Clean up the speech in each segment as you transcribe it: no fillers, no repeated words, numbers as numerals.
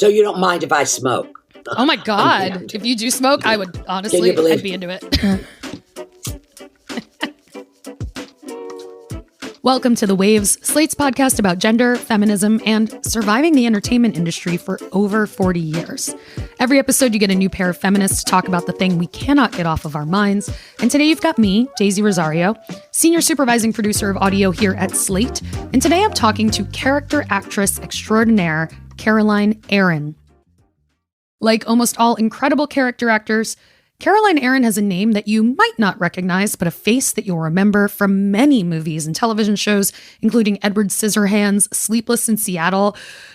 So you don't mind if I smoke? Oh my God. If you do smoke, I would honestly, I'd be into it. Welcome to The Waves, Slate's podcast about gender, feminism, and surviving the entertainment industry for over 40 years. Every episode, you get a new pair of feminists to talk about the thing we cannot get off of our minds. And today you've got me, Daisy Rosario, senior supervising producer of audio here at Slate. And today I'm talking to character actress extraordinaire, Caroline Aaron. Like almost all incredible character actors, Caroline Aaron has a name that you might not recognize, but a face that you'll remember from many movies and television shows, including Edward Scissorhands, Sleepless in Seattle,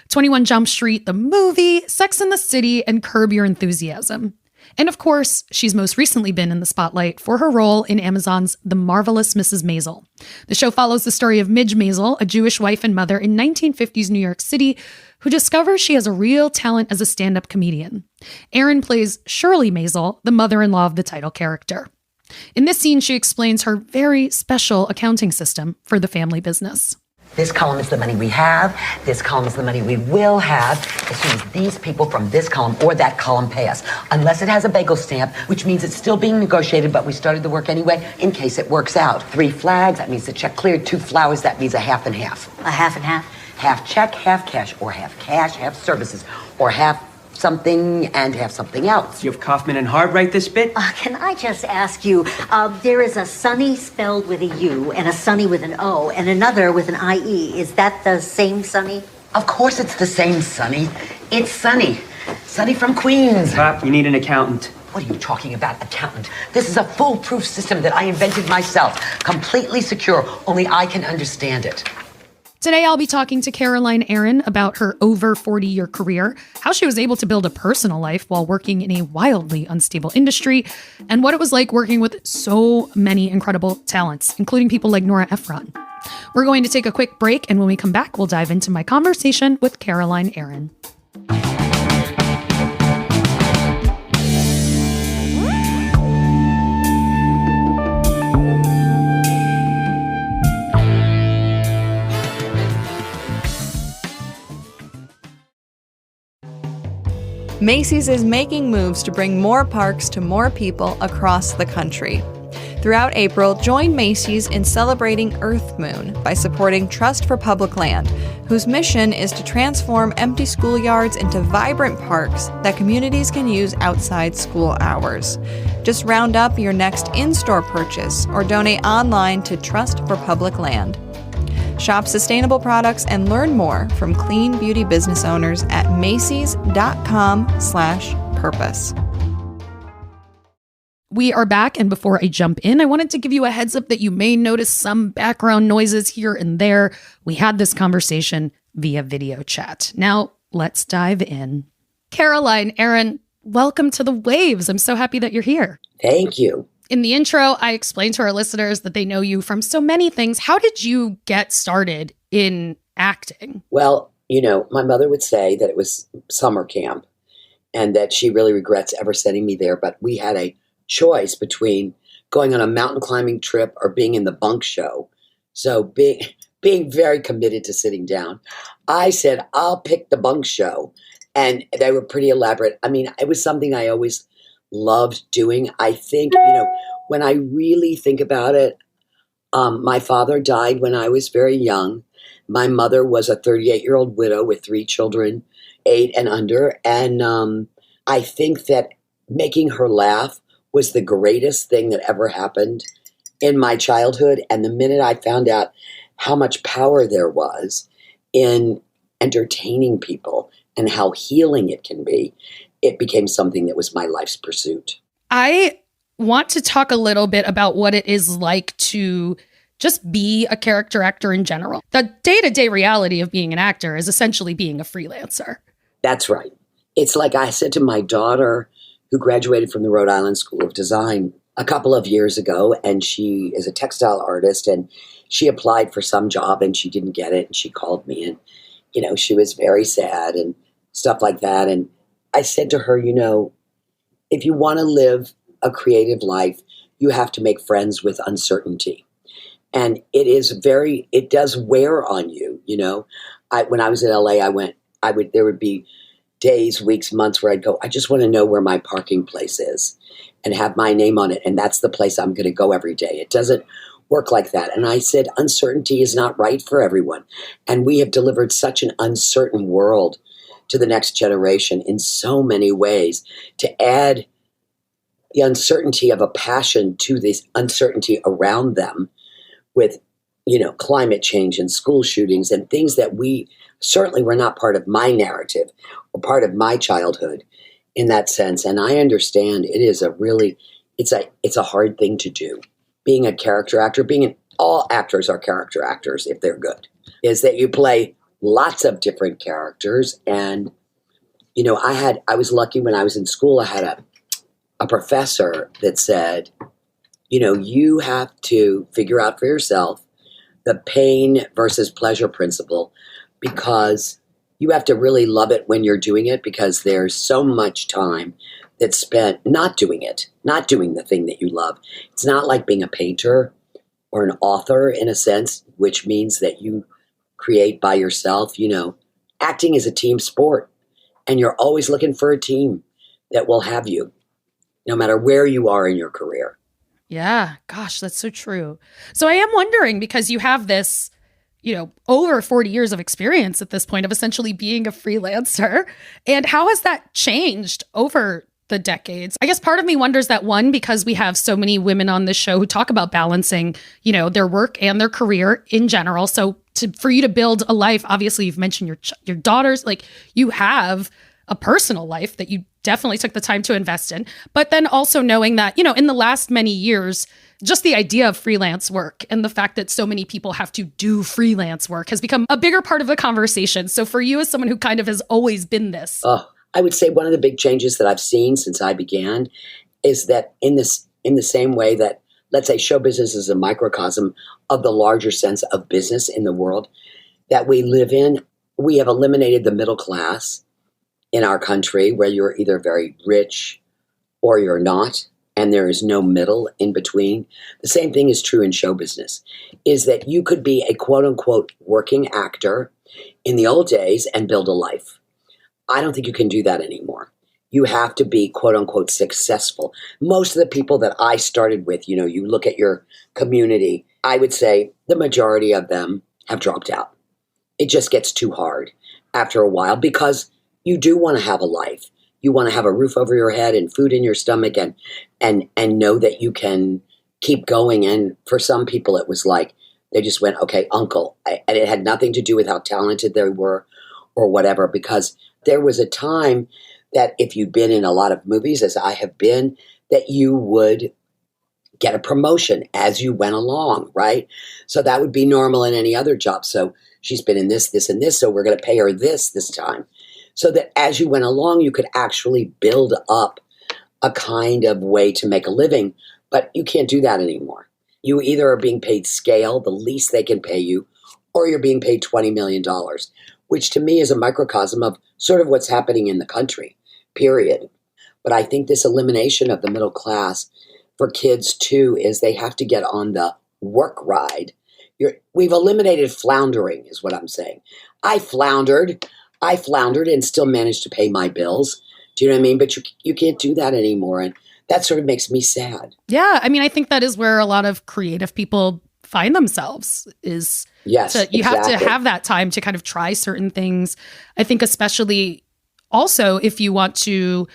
21 Jump Street, the movie, Sex and the City, and Curb Your Enthusiasm. And of course, she's most recently been in the spotlight for her role in Amazon's The Marvelous Mrs. Maisel. The show follows the story of Midge Maisel, a Jewish wife and mother in 1950s New York City, who discovers she has a real talent as a stand-up comedian. Aaron plays Shirley Maisel, the mother-in-law of the title character. In this scene, she explains her very special accounting system for the family business. This column is the money we have. This column is the money we will have as soon as these people from this column or that column pay us. Unless it has a bagel stamp, which means it's still being negotiated, but we started the work anyway in case it works out. 3 flags, that means the check cleared. 2 flowers, that means a half and half. A half and half? Half check, half cash, or half cash, half services, or half something and half something else. You have Kaufman and Hard write this bit? Can I just ask you, there is a Sunny spelled with a U and a Sunny with an O and another with an IE. Is that the same Sunny? Of course it's the same Sunny. It's Sunny. Sunny from Queens. Pop, you need an accountant. What are you talking about, accountant? This is a foolproof system that I invented myself. Completely secure. Only I can understand it. Today, I'll be talking to Caroline Aaron about her over 40-year career, how she was able to build a personal life while working in a wildly unstable industry, and what it was like working with so many incredible talents, including people like Nora Ephron. We're going to take a quick break, and when we come back, we'll dive into my conversation with Caroline Aaron. Macy's is making moves to bring more parks to more people across the country. Throughout April, join Macy's in celebrating Earth Moon by supporting Trust for Public Land, whose mission is to transform empty schoolyards into vibrant parks that communities can use outside school hours. Just round up your next in-store purchase or donate online to Trust for Public Land. Shop sustainable products and learn more from clean beauty business owners at macys.com/purpose. We are back, and before I jump in, I wanted to give you a heads up that you may notice some background noises here and there. We had this conversation via video chat. Now, let's dive in. Caroline Aaron, welcome to The Waves. I'm so happy that you're here. Thank you. In the intro, I explained to our listeners that they know you from so many things. How did you get started in acting? Well, my mother would say that it was summer camp and that she really regrets ever sending me there. But we had a choice between going on a mountain climbing trip or being in the bunk show. So being very committed to sitting down, I said, I'll pick the bunk show. And they were pretty elaborate. I mean, it was something I always loved doing. I think, when I really think about it, my father died when I was very young. My mother was a 38-year-old widow with 3 children, 8 and under. And I think that making her laugh was the greatest thing that ever happened in my childhood. And the minute I found out how much power there was in entertaining people and how healing it can be, it became something that was my life's pursuit. I want to talk a little bit about what it is like to just be a character actor in general. The day-to-day reality of being an actor is essentially being a freelancer. That's right. It's like I said to my daughter, who graduated from the Rhode Island School of Design a couple of years ago, and she is a textile artist, and she applied for some job and she didn't get it, and she called me, and she was very sad and stuff like that. And I said to her, if you want to live a creative life, you have to make friends with uncertainty. And it does wear on you, When I was in LA, there would be days, weeks, months where I'd go, I just want to know where my parking place is and have my name on it. And that's the place I'm going to go every day. It doesn't work like that. And I said, uncertainty is not right for everyone. And we have delivered such an uncertain world to the next generation in so many ways. To add the uncertainty of a passion to this uncertainty around them with, climate change and school shootings and things that we certainly were not part of my narrative or part of my childhood in that sense. And I understand it is it's a hard thing to do. Being a character actor, all actors are character actors if they're good, is that you play lots of different characters. And, I was lucky when I was in school, I had a professor that said, you have to figure out for yourself the pain versus pleasure principle, because you have to really love it when you're doing it, because there's so much time that's spent not doing it, not doing the thing that you love. It's not like being a painter or an author in a sense, which means that you create by yourself. Acting is a team sport, and you're always looking for a team that will have you, no matter where you are in your career. Yeah, gosh, that's so true. So I am wondering, because you have this, over 40 years of experience at this point of essentially being a freelancer, and how has that changed over the decades? I guess part of me wonders that, one, because we have so many women on this show who talk about balancing, their work and their career in general. So for you to build a life, obviously you've mentioned your daughters, like you have a personal life that you definitely took the time to invest in. But then also knowing that, in the last many years, just the idea of freelance work and the fact that so many people have to do freelance work has become a bigger part of the conversation. So for you, as someone who kind of has always been this. I would say one of the big changes that I've seen since I began is that in the same way that, let's say, show business is a microcosm of the larger sense of business in the world that we live in, we have eliminated the middle class in our country, where you're either very rich or you're not, and there is no middle in between. The same thing is true in show business, is that you could be a quote-unquote working actor in the old days and build a life. I don't think you can do that anymore. You have to be quote-unquote successful. Most of the people that I started with, you look at your community, I would say the majority of them have dropped out. It just gets too hard after a while, because you do want to have a life. You want to have a roof over your head and food in your stomach and know that you can keep going. And for some people, it was like they just went, okay, uncle. And it had nothing to do with how talented they were or whatever, because there was a time that if you'd been in a lot of movies, as I have been, that you would get a promotion as you went along, right? So that would be normal in any other job. So she's been in this, and this, so we're going to pay her this time. So that as you went along, you could actually build up a kind of way to make a living. But you can't do that anymore. You either are being paid scale, the least they can pay you, or you're being paid $20 million, which to me is a microcosm of sort of what's happening in the country, period. But I think this elimination of the middle class for kids too is they have to get on the work ride. We've eliminated floundering, is what I'm saying. I floundered and still managed to pay my bills. Do you know what I mean? But you can't do that anymore. And that sort of makes me sad. Yeah. I mean, I think that is where a lot of creative people find themselves is exactly. have to have that time to kind of try certain things. I think especially also if you want to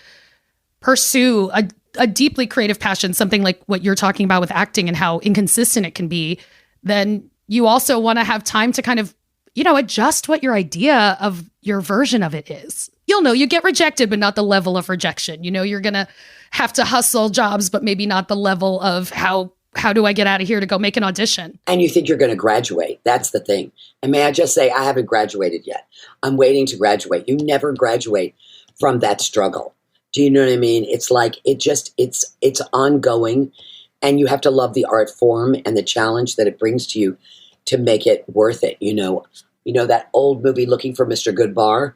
pursue a deeply creative passion, something like what you're talking about with acting and how inconsistent it can be, then you also want to have time to kind of, adjust what your idea of your version of it is. You get rejected, but not the level of rejection. You're going to have to hustle jobs, but maybe not the level of how do I get out of here to go make an audition? And you think you're going to graduate. That's the thing. And may I just say, I haven't graduated yet. I'm waiting to graduate. You never graduate from that struggle. Do you know what I mean? It's like, it's ongoing, and you have to love the art form and the challenge that it brings to you to make it worth it. That old movie, Looking for Mr. Goodbar,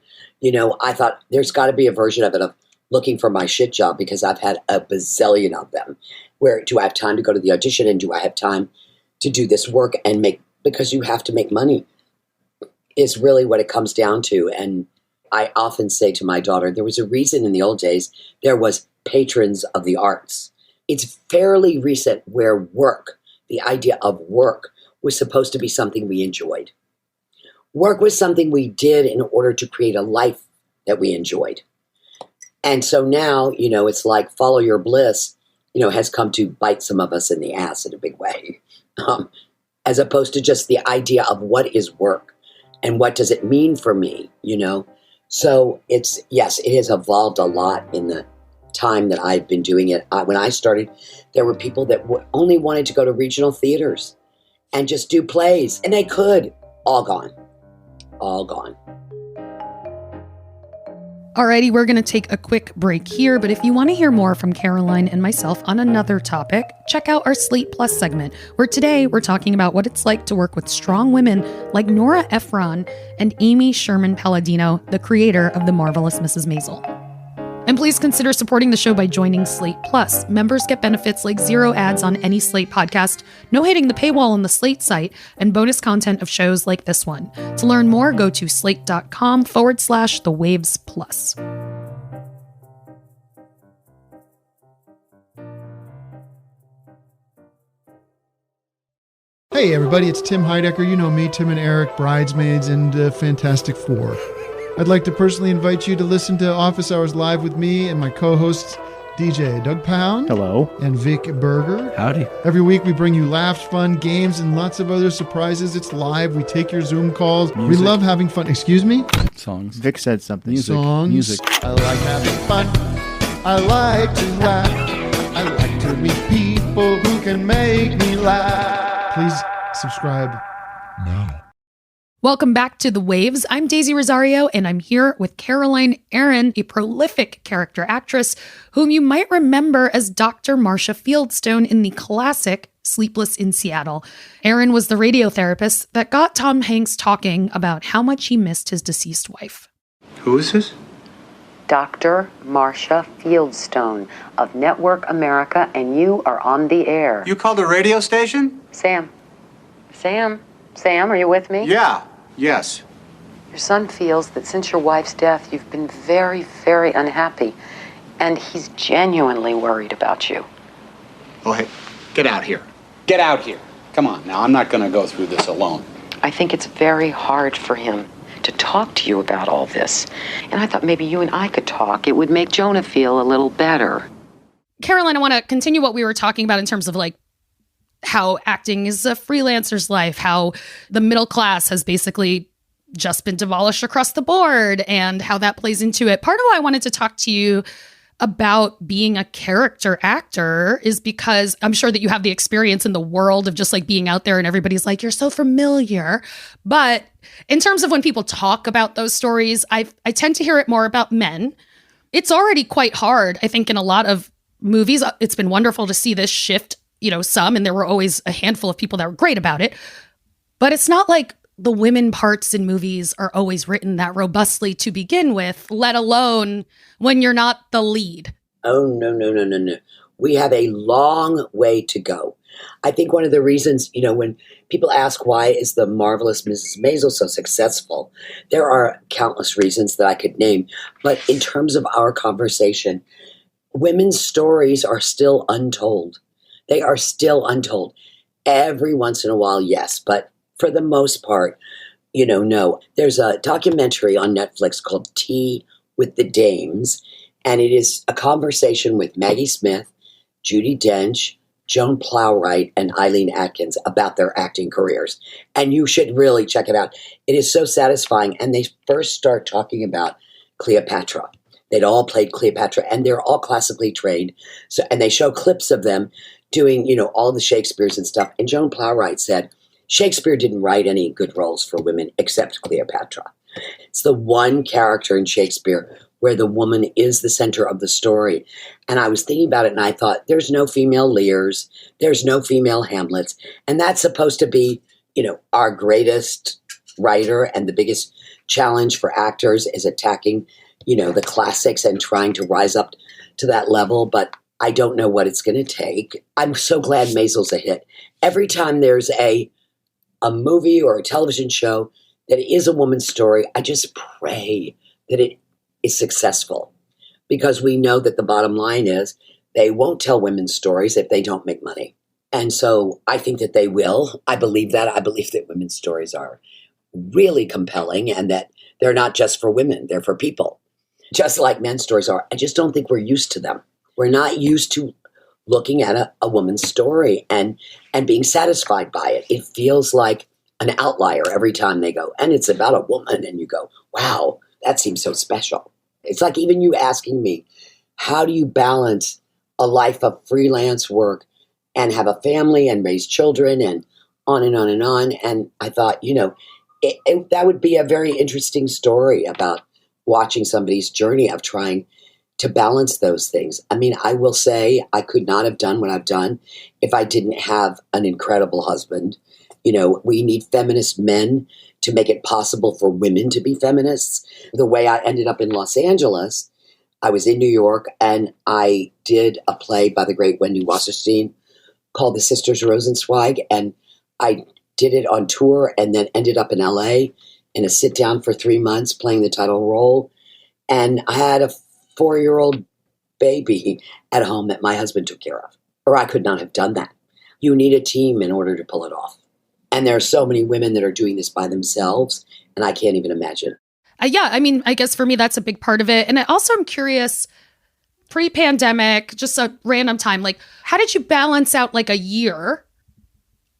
I thought there's got to be a version of it of looking for my shit job, because I've had a bazillion of them. Where do I have time to go to the audition, and do I have time to do this work and because you have to make money is really what it comes down to. And I often say to my daughter, there was a reason in the old days there was patrons of the arts. It's fairly recent where work, the idea of work, was supposed to be something we enjoyed. Work was something we did in order to create a life that we enjoyed. And so now, it's like follow your bliss, has come to bite some of us in the ass in a big way, as opposed to just the idea of what is work and what does it mean for me, So it has evolved a lot in the time that I've been doing it. When I started, there were people that only wanted to go to regional theaters and just do plays, and they could. All gone. Alrighty, we're going to take a quick break here, but if you want to hear more from Caroline and myself on another topic, check out our Slate Plus segment, where today we're talking about what it's like to work with strong women like Nora Ephron and Amy Sherman Palladino, the creator of The Marvelous Mrs. Maisel. And please consider supporting the show by joining Slate Plus. Members get benefits like 0 ads on any Slate podcast, no hitting the paywall on the Slate site, and bonus content of shows like this one. To learn more, go to slate.com/thewaves plus. Hey everybody, it's Tim Heidecker. You know me, Tim and Eric, Bridesmaids, and Fantastic Four. I'd like to personally invite you to listen to Office Hours Live with me and my co-hosts, DJ Doug Pound. Hello. And Vic Berger. Howdy. Every week we bring you laughs, fun, games, and lots of other surprises. It's live. We take your Zoom calls. Music. We love having fun. Excuse me? Songs. Vic said something. Music. I like having fun. I like to laugh. I like to meet people who can make me laugh. Please subscribe now. Welcome back to The Waves. I'm Daisy Rosario, and I'm here with Caroline Aaron, a prolific character actress whom you might remember as Dr. Marcia Fieldstone in the classic Sleepless in Seattle. Aaron was the radiotherapist that got Tom Hanks talking about how much he missed his deceased wife. Who is this? Dr. Marcia Fieldstone of Network America, and you are on the air. You called a radio station? Sam, are you with me? Yeah. Yes. Your son feels that since your wife's death, you've been very, very unhappy, and he's genuinely worried about you. Oh, hey, get out here. Get out here. Come on, now, I'm not going to go through this alone. I think it's very hard for him to talk to you about all this, and I thought maybe you and I could talk. It would make Jonah feel a little better. Caroline, I want to continue what we were talking about in terms of how acting is a freelancer's life, how the middle class has basically just been demolished across the board, and how that plays into it. Part of why I wanted to talk to you about being a character actor is because I'm sure that you have the experience in the world of just being out there and everybody's like, you're so familiar. But in terms of when people talk about those stories, I tend to hear it more about men. It's already quite hard, I think, in a lot of movies. It's been wonderful to see this shift, some, and there were always a handful of people that were great about it. But it's not like the women parts in movies are always written that robustly to begin with, let alone when you're not the lead. Oh, no. We have a long way to go. I think one of the reasons, when people ask why is The Marvelous Mrs. Maisel so successful, there are countless reasons that I could name. But in terms of our conversation, women's stories are still untold. They are still untold. Every once in a while, yes, but for the most part, no. There's a documentary on Netflix called Tea with the Dames, and it is a conversation with Maggie Smith, Judi Dench, Joan Plowright, and Eileen Atkins about their acting careers. And you should really check it out. It is so satisfying. And they first start talking about Cleopatra. They'd all played Cleopatra, and they're all classically trained. And they show clips of them doing, all the Shakespeares and stuff. And Joan Plowright said, Shakespeare didn't write any good roles for women except Cleopatra. It's the one character in Shakespeare where the woman is the center of the story. And I was thinking about it, and I thought, there's no female Lears, there's no female Hamlets. And that's supposed to be, our greatest writer, and the biggest challenge for actors is attacking, the classics and trying to rise up to that level. But I don't know what it's going to take. I'm so glad Maisel's a hit. Every time there's a movie or a television show that is a woman's story, I just pray that it is successful, because we know that the bottom line is they won't tell women's stories if they don't make money. And so I think that they will. I believe that. I believe that women's stories are really compelling and that they're not just for women, they're for people, just like men's stories are. I just don't think we're used to them. We're not used to looking at a woman's story and being satisfied by it. It feels like an outlier every time they go, and it's about a woman, and you go, wow, that seems so special. It's like even you asking me, how do you balance a life of freelance work and have a family and raise children and on and on and on? And I thought, that would be a very interesting story about watching somebody's journey of trying to balance those things. I mean, I will say I could not have done what I've done if I didn't have an incredible husband. We need feminist men to make it possible for women to be feminists. The way I ended up in Los Angeles, I was in New York and I did a play by the great Wendy Wasserstein called The Sisters Rosenzweig, and I did it on tour and then ended up in LA in a sit down for 3 months playing the title role. And I had a 4-year-old baby at home that my husband took care of, or I could not have done that. You need a team in order to pull it off. And there are so many women that are doing this by themselves, and I can't even imagine. Yeah, I mean, I guess for me, that's a big part of it. And I also am curious, pre-pandemic, just a random time, like, how did you balance out like a year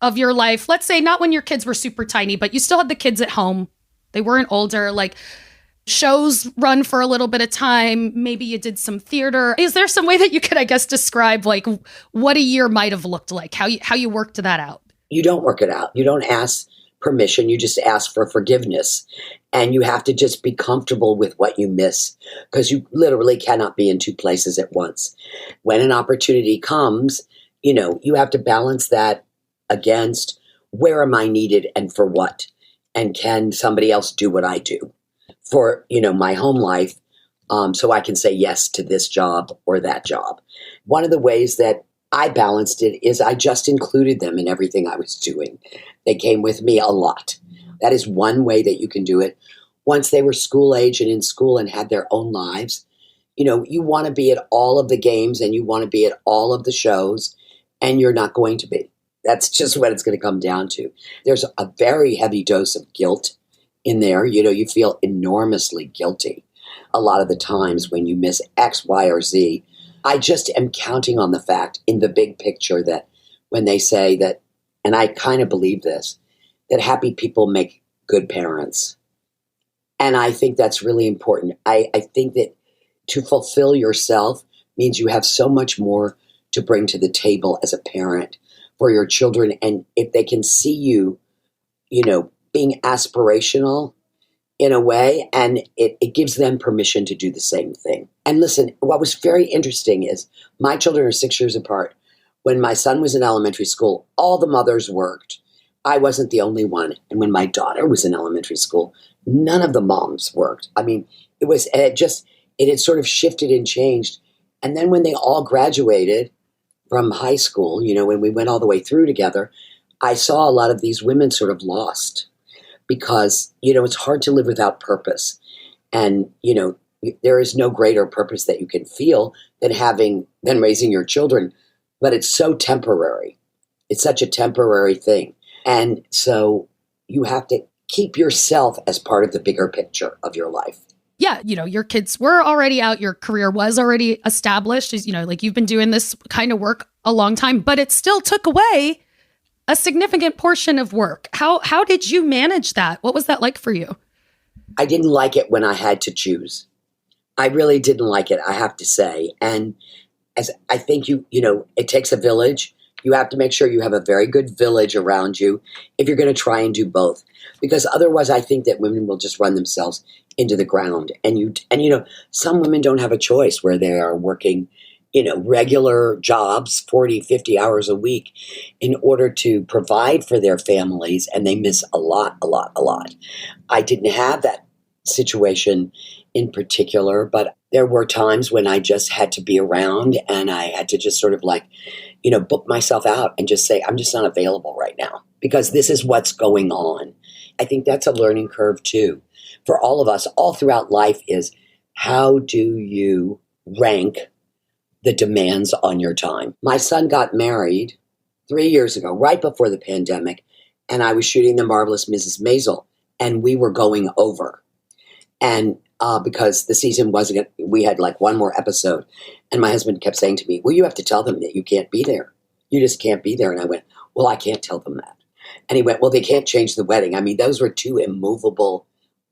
of your life? Let's say not when your kids were super tiny, but you still had the kids at home. They weren't older, like shows run for a little bit of time. Maybe you did some theater. Is there some way that you could, I guess, describe like what a year might have looked like, how you worked that out? You don't work it out. You don't ask permission. You just ask for forgiveness. And you have to just be comfortable with what you miss, because you literally cannot be in two places at once. When an opportunity comes, you have to balance that against where am I needed and for what? And can somebody else do what I do for, my home life, so I can say yes to this job or that job. One of the ways that I balanced it is I just included them in everything I was doing. They came with me a lot. That is one way that you can do it. Once they were school age and in school and had their own lives, you want to be at all of the games and you want to be at all of the shows, and you're not going to be. That's just what it's going to come down to. There's a very heavy dose of guilt in there. You feel enormously guilty a lot of the times when you miss X, Y, or Z. I just am counting on the fact in the big picture that when they say that, and I kind of believe this, that happy people make good parents. And I think that's really important. I think that to fulfill yourself means you have so much more to bring to the table as a parent for your children. And if they can see you, being aspirational in a way, and it gives them permission to do the same thing. And listen, what was very interesting is my children are 6 years apart. When my son was in elementary school, all the mothers worked. I wasn't the only one. And when my daughter was in elementary school, none of the moms worked. I mean, it had sort of shifted and changed. And then when they all graduated from high school, when we went all the way through together, I saw a lot of these women sort of lost. Because, it's hard to live without purpose. And, there is no greater purpose that you can feel than raising your children. But it's so temporary. It's such a temporary thing. And so you have to keep yourself as part of the bigger picture of your life. Yeah, your kids were already out, your career was already established. Like you've been doing this kind of work a long time, but it still took away a significant portion of work. How did you manage that? What was that like for you? I didn't like it when I had to choose. I really didn't like it, I have to say. And as I think it takes a village. You have to make sure you have a very good village around you if you're going to try and do both. Because otherwise I think that women will just run themselves into the ground. And some women don't have a choice where they are working regular jobs, 40, 50 hours a week in order to provide for their families. And they miss a lot. I didn't have that situation in particular, but there were times when I just had to be around and I had to just sort of book myself out and just say, I'm just not available right now because this is what's going on. I think that's a learning curve too. for all of us all throughout life is, how do you rank the demands on your time? My son got married 3 years ago, right before the pandemic, and I was shooting The Marvelous Mrs. Maisel, and we were going over. And because the season wasn't, we had like one more episode, and my husband kept saying to me, well, you have to tell them that you can't be there. You just can't be there. And I went, well, I can't tell them that. And he went, well, they can't change the wedding. I mean, those were two immovable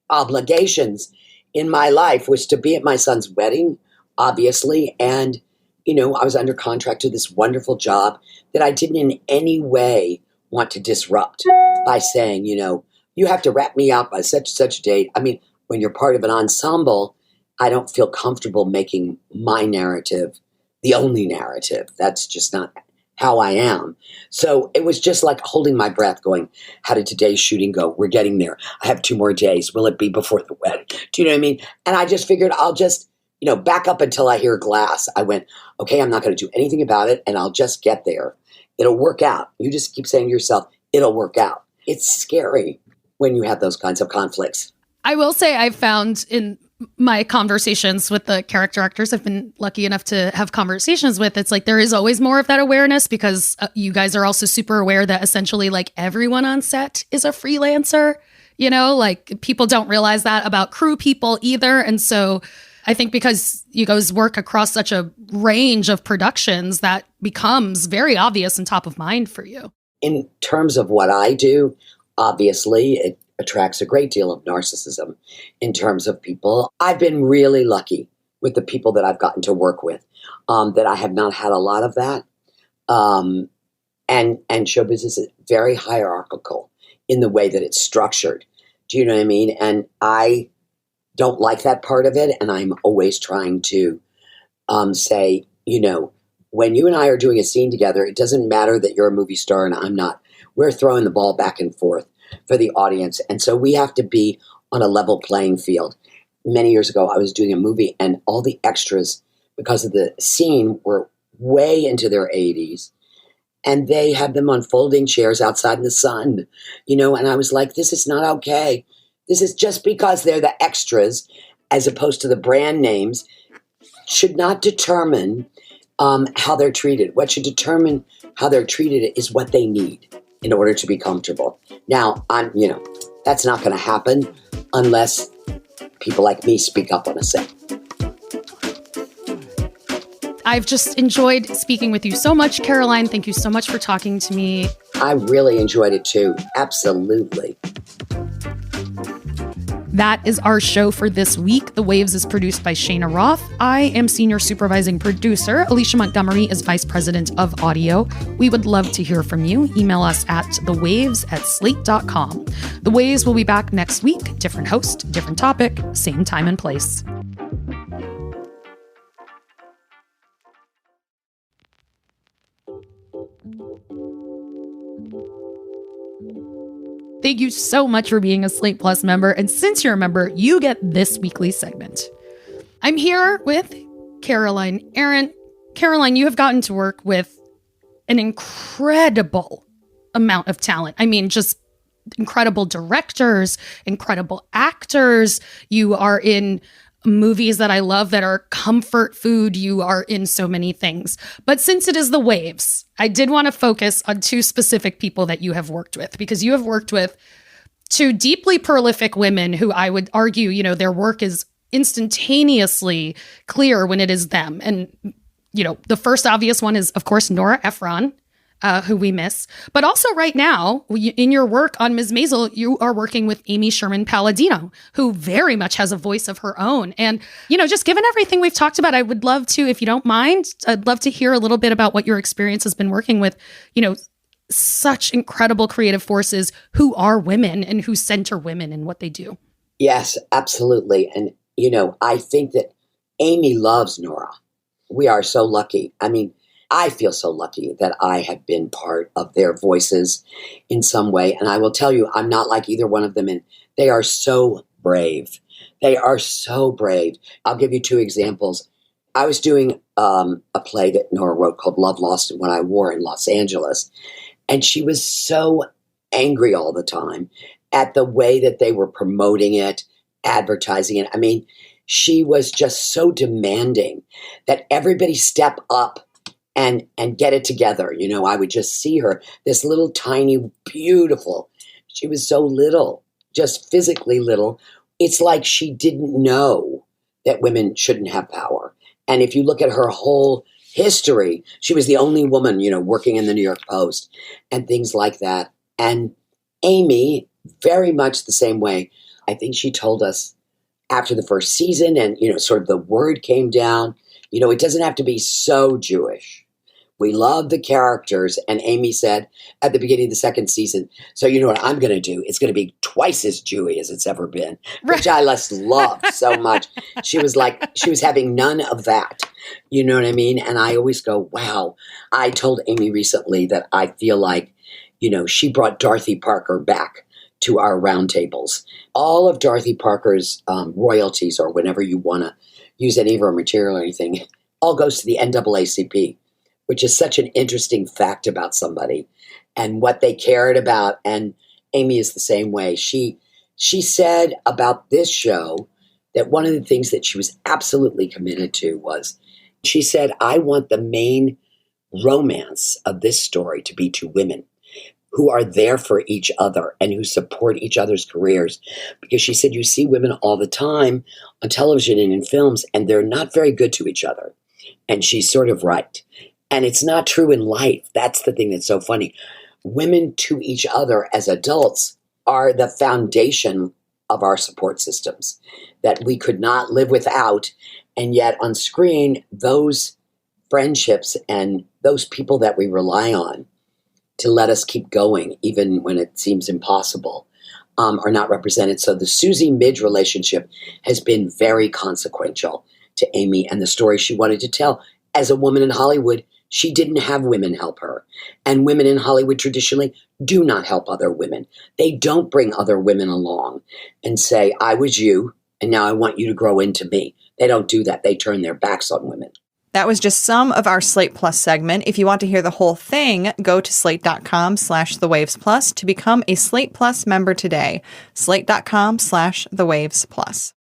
obligations in my life, was to be at my son's wedding, obviously. And, you know, I was under contract to this wonderful job that I didn't in any way want to disrupt by saying, you know, you have to wrap me up by such a date. I mean, when you're part of an ensemble, I don't feel comfortable making my narrative the only narrative. That's just not how I am. So it was just like holding my breath going, how did today's shooting go? We're getting there. I have 2 more days. Will it be before the wedding? Do you know what I mean? And I just figured I'll just, you know, back up until I hear glass. I went, okay, I'm not going to do anything about it, and I'll just get there. It'll work out. You just keep saying to yourself, it'll work out. It's scary when you have those kinds of conflicts. I will say I've found in my conversations with the character actors I've been lucky enough to have conversations with, it's like there is always more of that awareness, because you guys are also super aware that essentially like everyone on set is a freelancer, you know, like people don't realize that about crew people either. And so I think because you guys work across such a range of productions, that becomes very obvious and top of mind for you. In terms of what I do, obviously it attracts a great deal of narcissism in terms of people. I've been really lucky with the people that I've gotten to work with, that I have not had a lot of that. And show business is very hierarchical in the way that it's structured. Do you know what I mean? And I don't like that part of it. And I'm always trying to say, you know, when you and I are doing a scene together, it doesn't matter that you're a movie star and I'm not. We're throwing the ball back and forth for the audience. And so we have to be on a level playing field. Many years ago, I was doing a movie, and all the extras, because of the scene, were way into their 80s. And they had them on folding chairs outside in the sun, you know, and I was like, this is not okay. This is just because they're the extras, as opposed to the brand names, should not determine how they're treated. What should determine how they're treated is what they need in order to be comfortable. Now, that's not going to happen unless people like me speak up on a set. I've just enjoyed speaking with you so much, Caroline. Thank you so much for talking to me. I really enjoyed it too. Absolutely. That is our show for this week. The Waves is produced by Cheyna Roth. I am senior supervising producer. Alicia Montgomery is vice president of audio. We would love to hear from you. Email us at thewaves@slate.com. The Waves will be back next week. Different host, different topic, same time and place. Thank you so much for being a Slate Plus member. And since you're a member, you get this weekly segment. I'm here with Caroline Aaron. Caroline, you have gotten to work with an incredible amount of talent. I mean, just incredible directors, incredible actors. You are in movies that I love that are comfort food. You are in so many things. But since it is The Waves, I did want to focus on 2 specific people that you have worked with, because you have worked with 2 deeply prolific women who I would argue, you know, their work is instantaneously clear when it is them. And, you know, the first obvious one is, of course, Nora Ephron, who we miss. But also right now, in your work on Ms. Maisel, you are working with Amy Sherman Palladino, who very much has a voice of her own. And, you know, just given everything we've talked about, I would love to, if you don't mind, I'd love to hear a little bit about what your experience has been working with, you know, such incredible creative forces who are women and who center women in what they do. Yes, absolutely. And, you know, I think that Amy loves Nora. We are so lucky. I mean, I feel so lucky that I have been part of their voices in some way. And I will tell you, I'm not like either one of them. And they are so brave. They are so brave. I'll give you 2 examples. I was doing a play that Nora wrote called Love Lost in What I Wore in Los Angeles. And she was so angry all the time at the way that they were promoting it advertising it. I mean, she was just so demanding that everybody step up and get it together. You know, I would just see her, this little tiny, beautiful. She was so little, just physically little. It's like she didn't know that women shouldn't have power. And if you look at her whole history, she was the only woman, you know, working in the New York Post and things like that. And Amy, very much the same way. I think she told us after the first season and, you know, sort of the word came down, you know, it doesn't have to be so Jewish. We love the characters. And Amy said at the beginning of the second season, so you know what I'm going to do? It's going to be twice as Jewy as it's ever been, which I just loved so much. She was like, she was having none of that. You know what I mean? And I always go, wow. I told Amy recently that I feel like, you know, she brought Dorothy Parker back to our roundtables. All of Dorothy Parker's royalties, or whenever you want to use any of her material or anything, all goes to the NAACP, which is such an interesting fact about somebody and what they cared about. And Amy is the same way. She said about this show that one of the things that she was absolutely committed to was, she said, I want the main romance of this story to be two women who are there for each other and who support each other's careers. Because she said, you see women all the time on television and in films, and they're not very good to each other. And she's sort of right. And it's not true in life. That's the thing that's so funny. Women to each other as adults are the foundation of our support systems that we could not live without. And yet on screen, those friendships and those people that we rely on to let us keep going, even when it seems impossible, are not represented. So the Susie Midge relationship has been very consequential to Amy and the story she wanted to tell. As a woman in Hollywood, she didn't have women help her. And women in Hollywood traditionally do not help other women. They don't bring other women along and say, I was you, and now I want you to grow into me. They don't do that. They turn their backs on women. That was just some of our Slate Plus segment. If you want to hear the whole thing, go to slate.com/thewavesplus to become a Slate Plus member today. Slate.com/thewavesplus.